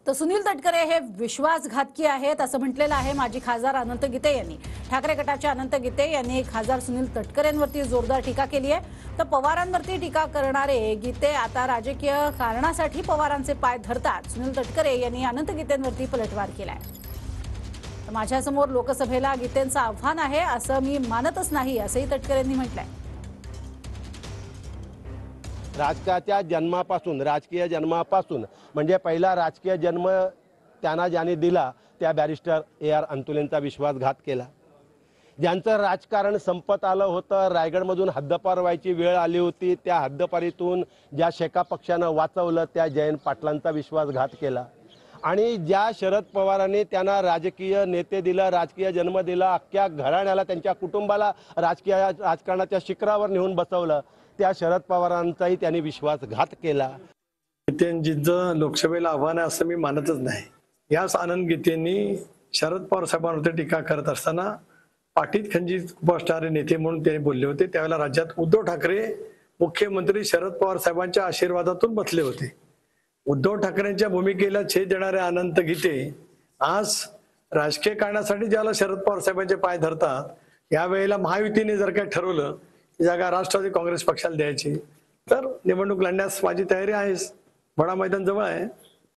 तर सुनील तटकरे हे विश्वासघातकी आहेत असं म्हटलेलं आहे माजी खासदार अनंत गीते यांनी। ठाकरे गटाचे अनंत गीते यांनी खासदार सुनील तटकरेंवरती जोरदार टीका केली आहे। तर पवारांवरती टीका करणारे गीते आता राजकीय कारणासाठी पवारांचे पाय धरतात। सुनील तटकरे यांनी अनंत गीतेंवरती पलटवार केलाय। तर माझ्यासमोर लोकसभेला गीतेंचं आव्हान आहे असं मी मानतच नाही असंही तटकरेंनी म्हटलंय। राजकीय जन्मापासून म्हणजे पहिला राजकीय जन्म त्यांना ज्याने दिला त्या बॅरिस्टर AR अंतुलेंचा विश्वासघात केला। ज्यांचं राजकारण संपत आलं होतं, रायगडमधून हद्दपार व्हायची वेळ आली होती, त्या हद्दपारीतून ज्या शेका पक्षानं वाचवलं त्या जयंत पाटलांचा विश्वासघात केला। आणि ज्या शरद पवारांनी त्यांना राजकीय नेते दिला, राजकीय जन्म दिला, अख्ख्या घराण्याला त्यांच्या कुटुंबाला राजकारणाच्या शिखरावर नेऊन बसवलं, त्या शरद पवारांचाही त्यांनी विश्वासघात केला। गीतेंजींचं लोकसभेला आव्हान आहे असं मी मानतच नाही। याच आनंद गीतेंनी शरद पवार साहेबांवरती टीका करत असताना पाठीत खंजीर खुपसणारे नेते म्हणून ते बोलले होते। त्यावेळेला राज्यात उद्धव ठाकरे मुख्यमंत्री शरद पवार साहेबांच्या आशीर्वादातून बसले होते। उद्धव ठाकरेंच्या भूमिकेला छेद देणारे अनंत गीते आज राजकीय कारणासाठी ज्याला शरद पवार साहेबांचे पाय धरतात, यावेळेला महायुतीने जर काय ठरवलं जागा राष्ट्रवादी काँग्रेस पक्षाला द्यायची तर निवडणूक लढण्यास माझी तयारी आहेच। बडा मैदान जवळ आहे।